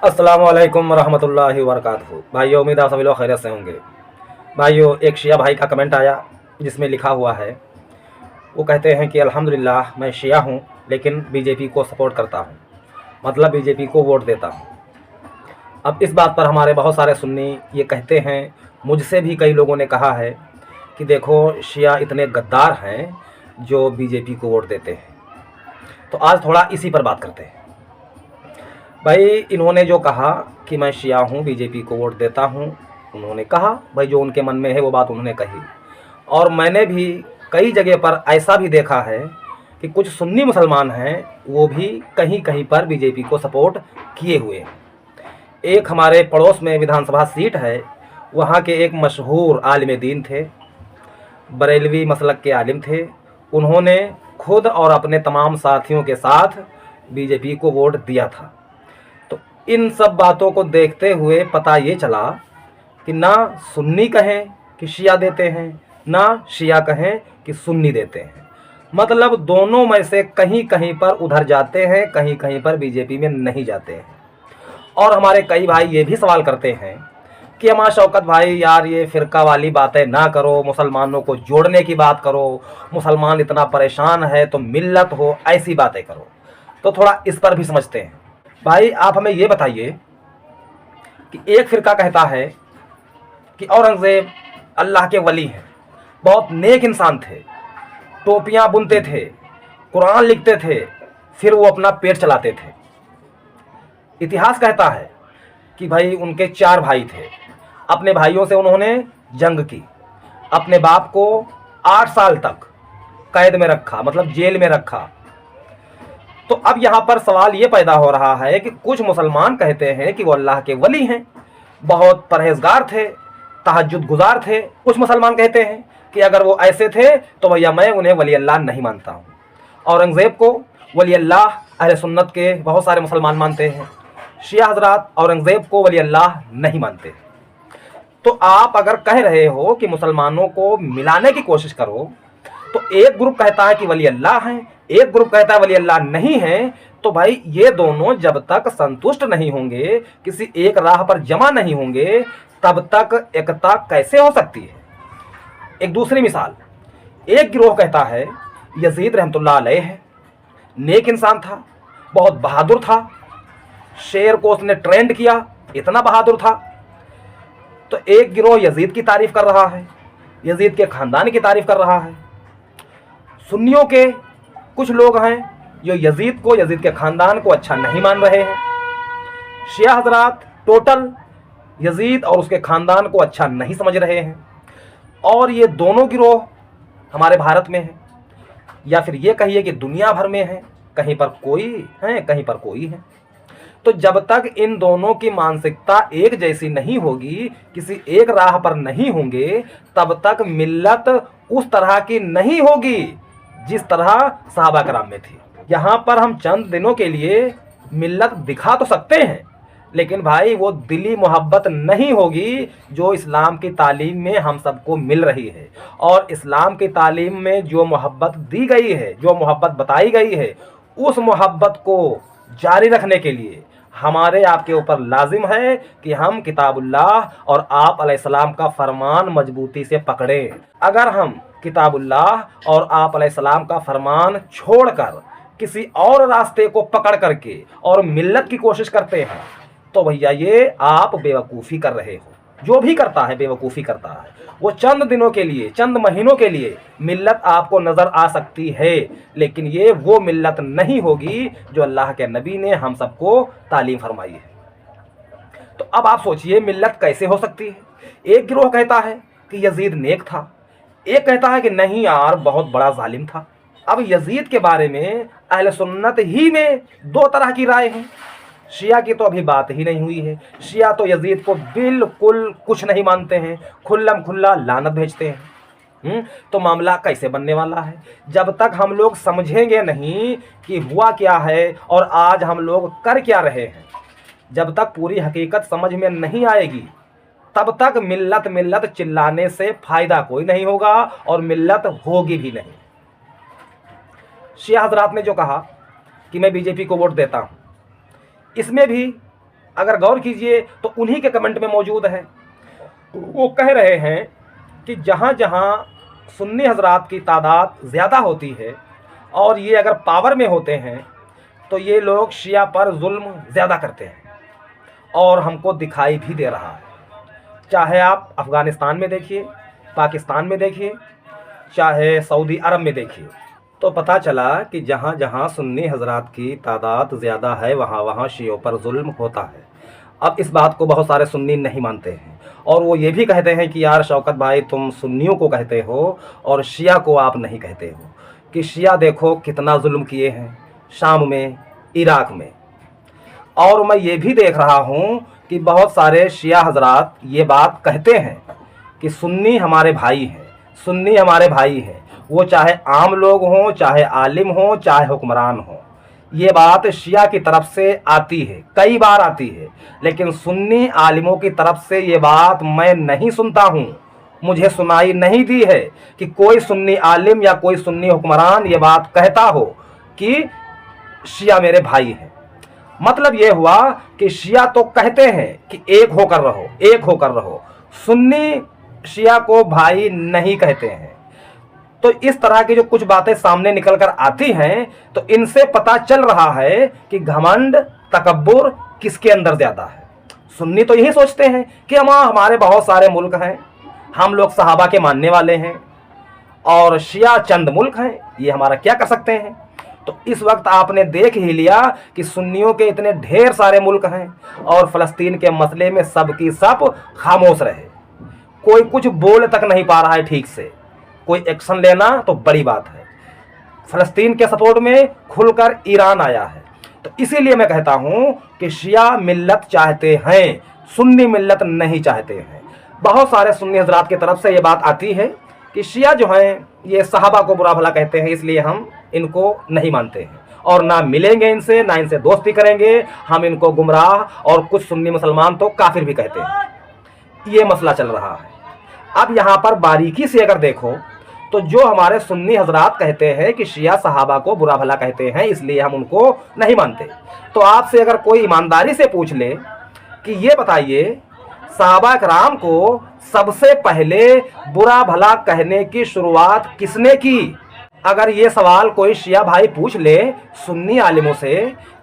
अस्सलामुअलैकुम रहमतुल्लाहि व बरकातहू। भाइयों, उम्मीद है सभी लोग खैरियत से होंगे। भाइयों, एक शिया भाई का कमेंट आया जिसमें लिखा हुआ है, वो कहते हैं कि अल्हम्दुलिल्लाह मैं शिया हूँ लेकिन बीजेपी को सपोर्ट करता हूँ, मतलब बीजेपी को वोट देता हूँ। अब इस बात पर हमारे बहुत सारे सुन्नी ये कहते हैं, मुझसे भी कई लोगों ने कहा है कि देखो शिया इतने गद्दार हैं जो बीजेपी को वोट देते हैं। तो आज थोड़ा इसी पर बात करते हैं। भाई, इन्होंने जो कहा कि मैं शिया हूँ, बीजेपी को वोट देता हूँ, उन्होंने कहा भाई जो उनके मन में है वो बात उन्होंने कही। और मैंने भी कई जगह पर ऐसा भी देखा है कि कुछ सुन्नी मुसलमान हैं वो भी कहीं कहीं पर बीजेपी को सपोर्ट किए हुए हैं। एक हमारे पड़ोस में विधानसभा सीट है, वहाँ के एक मशहूर आलिम दीन थे, बरेलवी मसलक के आलिम थे। उन्होंने खुद और अपने तमाम साथियों के साथ बीजेपी को वोट दिया था। तो इन सब बातों को देखते हुए पता ये चला कि ना सुन्नी कहें कि शिया देते हैं, ना शिया कहें कि सुन्नी देते हैं, मतलब दोनों में से कहीं कहीं पर उधर जाते हैं, कहीं कहीं पर बीजेपी में नहीं जाते हैं। और हमारे कई भाई ये भी सवाल करते हैं कि अमा शौकत भाई यार ये फ़िरका वाली बातें ना करो, मुसलमानों को जोड़ने की बात करो, मुसलमान इतना परेशान है तो मिल्लत हो, ऐसी बातें करो। तो थोड़ा इस पर भी समझते हैं। भाई, आप हमें ये बताइए कि एक फ़िरका कहता है कि औरंगज़ेब अल्लाह के वली हैं, बहुत नेक इंसान थे, टोपियाँ बुनते थे, कुरान लिखते थे, फिर वो अपना पेट चलाते थे। इतिहास कहता है कि भाई उनके 4 भाई थे, अपने भाइयों से उन्होंने जंग की, अपने बाप को 8 साल तक कैद में रखा, मतलब जेल में रखा। तो अब यहाँ पर सवाल ये पैदा हो रहा है कि कुछ मुसलमान कहते हैं कि वो अल्लाह के वली हैं, बहुत परहेजगार थे, तहज्जुद गुजार थे। कुछ मुसलमान कहते हैं कि अगर वो ऐसे थे तो भैया मैं उन्हें वली अल्लाह नहीं मानता हूँ। औरंगज़ेब को वली अल्लाह अहले सुन्नत के बहुत सारे मुसलमान मानते हैं, शिया हजरात औरंगज़ेब को वली अल्लाह नहीं मानते। तो आप अगर कह रहे हो कि मुसलमानों को मिलाने की कोशिश करो, तो एक ग्रुप कहता है कि वली अल्लाह हैं, एक ग्रुप कहता है वली अल्लाह नहीं है। तो भाई ये दोनों जब तक संतुष्ट नहीं होंगे, किसी एक राह पर जमा नहीं होंगे, तब तक एकता कैसे हो सकती है। एक दूसरी मिसाल, एक गिरोह कहता है यजीद रहमतुल्लाह अलैह है, नेक इंसान था, बहुत बहादुर था, शेर को उसने ट्रेंड किया, इतना बहादुर था। तो एक गिरोह यजीद की तारीफ कर रहा है, यजीद के ख़ानदान की तारीफ कर रहा है। सुन्नियों के कुछ लोग हैं जो यजीद को, यजीद के ख़ानदान को अच्छा नहीं मान रहे हैं। शिया हजरात टोटल यजीद और उसके ख़ानदान को अच्छा नहीं समझ रहे हैं। और ये दोनों गिरोह हमारे भारत में हैं, या फिर ये कहिए कि दुनिया भर में हैं, कहीं पर कोई है, कहीं पर कोई है। तो जब तक इन दोनों की मानसिकता एक जैसी नहीं होगी, किसी एक राह पर नहीं होंगे, तब तक मिल्लत उस तरह की नहीं होगी जिस तरह सहाबा कराम में थी। यहाँ पर हम चंद दिनों के लिए मिल्लत दिखा तो सकते हैं, लेकिन भाई वो दिली मोहब्बत नहीं होगी जो इस्लाम की तालीम में हम सबको मिल रही है। और इस्लाम की तालीम में जो मोहब्बत दी गई है, जो मोहब्बत बताई गई है, उस मोहब्बत को जारी रखने के लिए हमारे आपके ऊपर लाजिम है कि हम किताबुल्लाह और आप अलैहिस्सलाम का फरमान मजबूती से पकड़ें। अगर हम किताबुल्लाह और आप अलैहिस्सलाम का फरमान छोड़कर किसी और रास्ते को पकड़ करके और मिल्लत की कोशिश करते हैं, तो भैया ये आप बेवकूफ़ी कर रहे हो। जो भी करता है बेवकूफ़ी करता है। वो चंद दिनों के लिए, चंद महीनों के लिए मिल्लत आपको नज़र आ सकती है, लेकिन ये वो मिल्लत नहीं होगी जो अल्लाह के नबी ने हम सबको तालीम फरमाई है। तो अब आप सोचिए मिल्लत कैसे हो सकती है। एक गिरोह कहता है कि यजीद नेक था, एक कहता है कि नहीं यार बहुत बड़ा जालिम था। अब यजीद के बारे में अहले सुन्नत ही में 2 तरह की राय हैं। शिया की तो अभी बात ही नहीं हुई है। शिया तो यजीद को बिल्कुल कुछ नहीं मानते हैं, खुल्लम खुल्ला लानत भेजते हैं। तो मामला कैसे बनने वाला है। जब तक हम लोग समझेंगे नहीं कि हुआ क्या है और आज हम लोग कर क्या रहे हैं, जब तक पूरी हकीकत समझ में नहीं आएगी, तब तक मिल्लत मिल्लत चिल्लाने से फ़ायदा कोई नहीं होगा और मिल्लत होगी भी नहीं। शिया हजरात ने जो कहा कि मैं बीजेपी को वोट देता हूँ, इसमें भी अगर गौर कीजिए तो उन्हीं के कमेंट में मौजूद है। वो कह रहे हैं कि जहाँ जहाँ सुन्नी हजरात की तादाद ज़्यादा होती है और ये अगर पावर में होते हैं तो ये लोग शिया पर जुल्म ज़्यादा करते हैं, और हमको दिखाई भी दे रहा है। चाहे आप अफ़गानिस्तान में देखिए, पाकिस्तान में देखिए, चाहे सऊदी अरब में देखिए, तो पता चला कि जहाँ जहाँ सुन्नी हजरात की तादाद ज़्यादा है वहाँ वहाँ शियों पर जुल्म होता है। अब इस बात को बहुत सारे सुन्नी नहीं मानते हैं, और वो ये भी कहते हैं कि यार शौकत भाई, तुम सुन्नियों को कहते हो और शिया को आप नहीं कहते हो, कि शिया देखो कितना जुल्म किए हैं शाम में, इराक़ में। और मैं ये भी देख रहा हूँ कि बहुत सारे शिया हजरात ये बात कहते हैं कि सुन्नी हमारे भाई हैं, सुन्नी हमारे भाई हैं, वो चाहे आम लोग हों, चाहे आलिम हों, चाहे हुक्मरान हों। ये बात शिया की तरफ से आती है, कई बार आती है, लेकिन सुन्नी आलिमों की तरफ से ये बात मैं नहीं सुनता हूँ। मुझे सुनाई नहीं दी है कि कोई सुन्नी आलिम या कोई सुन्नी हुक्मरान ये बात कहता हो कि शिया मेरे भाई हैं। मतलब ये हुआ कि शिया तो कहते हैं कि एक होकर रहो, एक होकर रहो, सुन्नी शिया को भाई नहीं कहते हैं। तो इस तरह की जो कुछ बातें सामने निकल कर आती हैं, तो इनसे पता चल रहा है कि घमंड, तकब्बुर किसके अंदर ज़्यादा है। सुन्नी तो यही सोचते हैं कि हमारे बहुत सारे मुल्क हैं, हम लोग सहाबा के मानने वाले हैं, और शिया चंद मुल्क हैं, ये हमारा क्या कर सकते हैं। तो इस वक्त आपने देख ही लिया कि सुन्नियों के इतने ढेर सारे मुल्क हैं और फ़लस्तीन के मसले में सब की सब खामोश रहे, कोई कुछ बोल तक नहीं पा रहा है ठीक से। कोई एक्शन लेना तो बड़ी बात है। फ़लस्तीन के सपोर्ट में खुलकर ईरान आया है। तो इसीलिए मैं कहता हूँ कि शिया मिल्लत चाहते हैं, सुन्नी मिल्लत नहीं चाहते हैं। बहुत सारे सुन्नी हजरात की तरफ से ये बात आती है कि शिया जो हैं ये सहाबा को बुरा भला कहते हैं, इसलिए हम इनको नहीं मानते हैं और ना मिलेंगे इनसे, ना इनसे दोस्ती करेंगे। हम इनको गुमराह और कुछ सुन्नी मुसलमान तो काफिर भी कहते हैं। ये मसला चल रहा है। अब यहाँ पर बारीकी से अगर देखो तो जो हमारे सुन्नी हजरात कहते हैं कि शिया सहाबा को बुरा भला कहते हैं इसलिए हम उनको नहीं मानते, तो आपसे अगर कोई ईमानदारी से पूछ ले कि ये बताइए सहाबा कराम को सबसे पहले बुरा भला कहने की शुरुआत किसने की? अगर ये सवाल कोई शिया भाई पूछ ले सुन्नी आलिमों से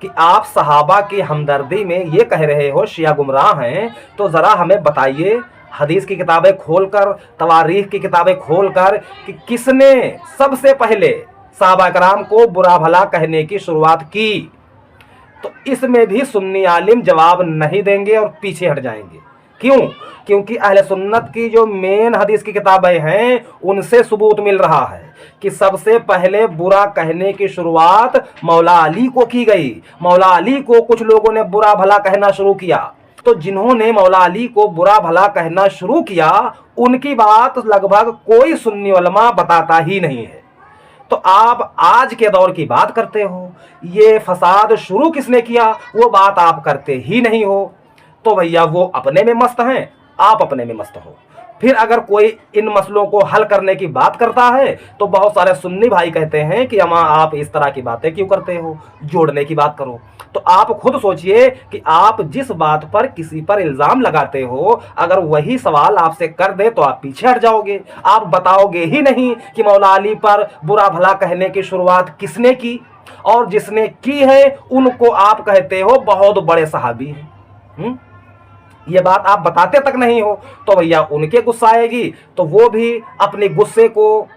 कि आप सहाबा की हमदर्दी में ये कह रहे हो शिया गुमराह हैं, तो ज़रा हमें बताइए हदीस की किताबें खोलकर, तवारीख की किताबें खोलकर कि किसने सबसे पहले सहाबा कराम को बुरा भला कहने की शुरुआत की। तो इसमें भी सुन्नी आलिम जवाब नहीं देंगे और पीछे हट जाएंगे। क्यों? क्योंकि अहले सुन्नत की जो मेन हदीस की किताबें हैं उनसे सबूत मिल रहा है कि सबसे पहले बुरा कहने की शुरुआत मौला अली को की गई। मौला अली को कुछ लोगों ने बुरा भला कहना शुरू किया, तो जिन्होंने मौला अली को बुरा भला कहना शुरू किया उनकी बात लगभग कोई सुन्नी उलमा बताता ही नहीं है। तो आप आज के दौर की बात करते हो, ये फसाद शुरू किसने किया वो बात आप करते ही नहीं हो। तो भैया वो अपने में मस्त हैं, आप अपने में मस्त हो। फिर अगर कोई इन मसलों को हल करने की बात करता है तो बहुत सारे सुन्नी भाई कहते हैं कि अम्मा आप इस तरह की बातें क्यों करते हो, जोड़ने की बात करो। तो आप खुद सोचिए कि आप जिस बात पर किसी पर इल्ज़ाम लगाते हो, अगर वही सवाल आपसे कर दे तो आप पीछे हट जाओगे। आप बताओगे ही नहीं कि मौला अली पर बुरा भला कहने की शुरुआत किसने की, और जिसने की है उनको आप कहते हो बहुत बड़े सहाबी हैं। ये बात आप बताते तक नहीं हो, तो भैया उनके गुस्सा आएगी तो वो भी अपने गुस्से को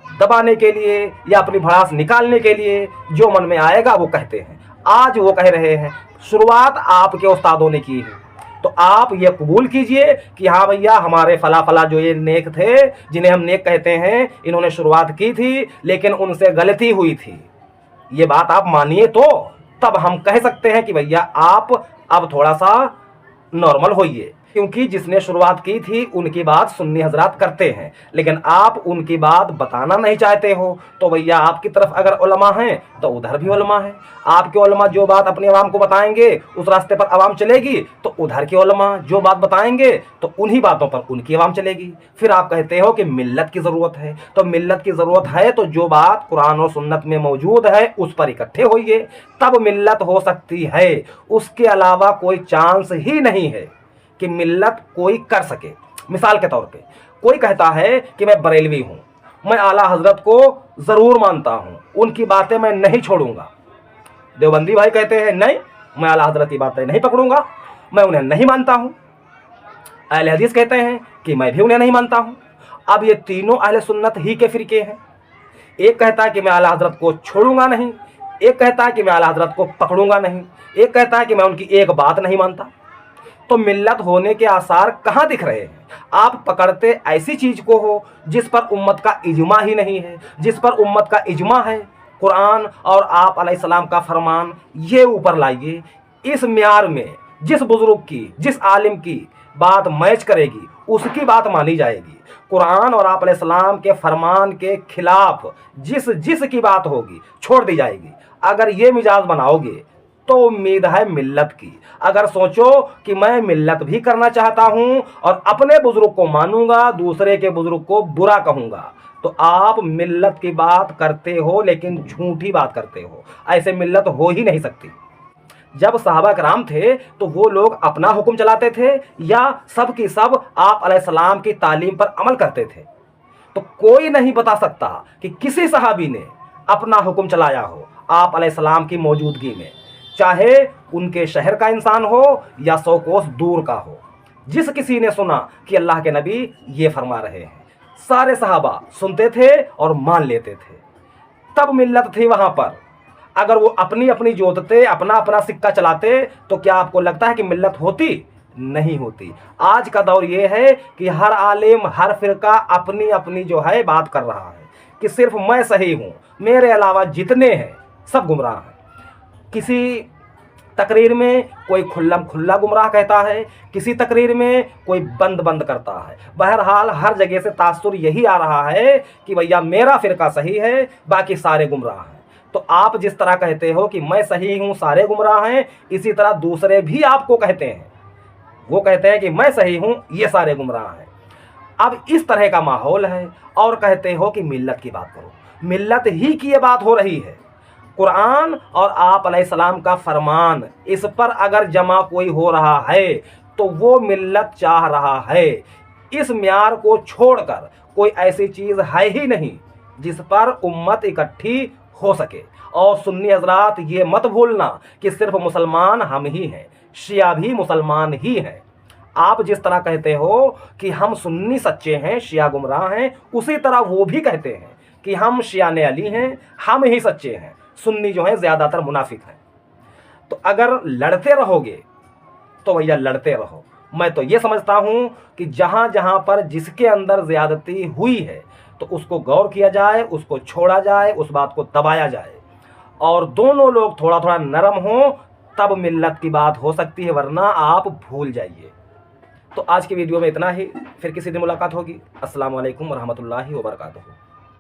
दबाने के लिए या अपनी भड़ास निकालने के लिए जो मन में आएगा वो कहते हैं। आज वो कह रहे हैं शुरुआत आपके उस्तादों ने की है, तो आप ये कबूल कीजिए कि हाँ भैया हमारे फला फला जो ये नेक थे, जिन्हें हम नेक कहते हैं, इन्होंने शुरुआत की थी लेकिन उनसे गलती हुई थी। ये बात आप मानिए तो तब हम कह सकते हैं कि भैया आप अब थोड़ा सा नॉर्मल होइए। क्योंकि जिसने शुरुआत की थी उनकी बात सुन्नी हजरात करते हैं, लेकिन आप उनकी बात बताना नहीं चाहते हो। तो भैया आपकी तरफ अगर उलमा हैं तो उधर भी उलमा है। आपके उलमा जो बात अपने अवाम को बताएंगे उस रास्ते पर अवाम चलेगी, तो उधर के उलमा जो बात बताएंगे तो उन्हीं बातों पर उनकी अवाम चलेगी। फिर आप कहते हो कि मिल्लत की ज़रूरत है, तो मिल्लत की ज़रूरत है तो जो बात कुरान और सुन्नत में मौजूद है उस पर इकट्ठे होइए, तब मिल्लत हो सकती है। उसके अलावा कोई चांस ही नहीं है कि मिल्लत कोई कर सके। मिसाल के तौर पे कोई कहता है कि मैं बरेलवी हूँ, मैं आला हजरत को ज़रूर मानता हूँ, उनकी बातें मैं नहीं छोड़ूंगा। देवबंदी भाई कहते हैं नहीं, मैं आला हजरत की बातें नहीं पकड़ूंगा, मैं उन्हें नहीं मानता हूँ। अहले हदीस कहते हैं कि मैं भी उन्हें नहीं मानता हूँ। अब ये तीनों अहले सुन्नत ही के फ़िरके हैं। एक कहता है कि मैं आला हजरत को छोड़ूंगा नहीं, एक कहता है कि मैं आला हजरत को पकड़ूंगा नहीं, एक कहता है कि मैं उनकी एक बात नहीं मानता। तो मिल्लत होने के आसार कहाँ दिख रहे हैं? आप पकड़ते ऐसी चीज़ को हो जिस पर उम्मत का इजमा ही नहीं है। जिस पर उम्मत का इजमा है कुरान और आप अलैहिस्सलाम का फरमान, ये ऊपर लाइए। इस म्यार में जिस बुजुर्ग की, जिस आलिम की बात मैच करेगी उसकी बात मानी जाएगी। कुरान और आप अलैहिस्सलाम के फरमान के खिलाफ जिस जिस की बात होगी छोड़ दी जाएगी। अगर ये मिजाज बनाओगे तो उम्मीद है मिल्लत की। अगर सोचो कि मैं मिल्लत भी करना चाहता हूं और अपने बुजुर्ग को मानूंगा, दूसरे के बुजुर्ग को बुरा कहूंगा, तो आप मिल्लत की बात करते हो लेकिन झूठी बात करते हो। ऐसे मिल्लत हो ही नहीं सकती। जब सहाबा कराम थे तो वो लोग अपना हुक्म चलाते थे या सब की सब आप अलैहिस्सलाम की तालीम पर अमल करते थे? तो कोई नहीं बता सकता कि किसी सहाबी ने अपना हुक्म चलाया हो आप अलैहिस्सलाम की मौजूदगी में, चाहे उनके शहर का इंसान हो या 100 कोस दूर का हो। जिस किसी ने सुना कि अल्लाह के नबी ये फरमा रहे हैं, सारे सहाबा सुनते थे और मान लेते थे। तब मिल्लत थी वहाँ पर। अगर वो अपनी अपनी जोतते, अपना अपना सिक्का चलाते, तो क्या आपको लगता है कि मिल्लत होती? नहीं होती। आज का दौर ये है कि हर आलिम, हर फिरका अपनी अपनी जो है बात कर रहा है कि सिर्फ मैं सही हूँ, मेरे अलावा जितने हैं सब गुमराह हैं। किसी तकरीर में कोई खुल्लम खुल्ला गुमराह कहता है, किसी तकरीर में कोई बंद बंद करता है। बहरहाल हर जगह से तासुर यही आ रहा है कि भैया मेरा फ़िरका सही है, बाकी सारे गुमराह हैं। तो आप जिस तरह कहते हो कि मैं सही हूँ, सारे गुमराह हैं, इसी तरह दूसरे भी आपको कहते हैं। वो कहते हैं कि मैं सही हूँ, ये सारे गुमराह हैं। अब इस तरह का माहौल है और कहते हो कि मिल्लत की बात करो। मिल्लत ही की ये बात हो रही है। कुरान और आप अलैहिस्सलाम का फरमान, इस पर अगर जमा कोई हो रहा है तो वो मिल्लत चाह रहा है। इस म्यार को छोड़कर कोई ऐसी चीज़ है ही नहीं जिस पर उम्मत इकट्ठी हो सके। और सुन्नी हजरात ये मत भूलना कि सिर्फ मुसलमान हम ही हैं, शिया भी मुसलमान ही हैं। आप जिस तरह कहते हो कि हम सुन्नी सच्चे हैं, शिया गुमराह हैं, उसी तरह वो भी कहते हैं कि हम शियाने अली हैं, हम ही सच्चे हैं, सुन्नी जो हैं ज़्यादातर मुनाफिक हैं। तो अगर लड़ते रहोगे तो भैया लड़ते रहो। मैं तो ये समझता हूँ कि जहाँ जहाँ पर जिसके अंदर ज़्यादती हुई है तो उसको गौर किया जाए, उसको छोड़ा जाए, उस बात को दबाया जाए और दोनों लोग थोड़ा थोड़ा नरम हों, तब मिल्लत की बात हो सकती है, वरना आप भूल जाइए। तो आज की वीडियो में इतना ही, फिर किसी दिन मुलाकात होगी। अस्सलाम वालेकुम वरहमतुल्लाहि वबरकातुहू।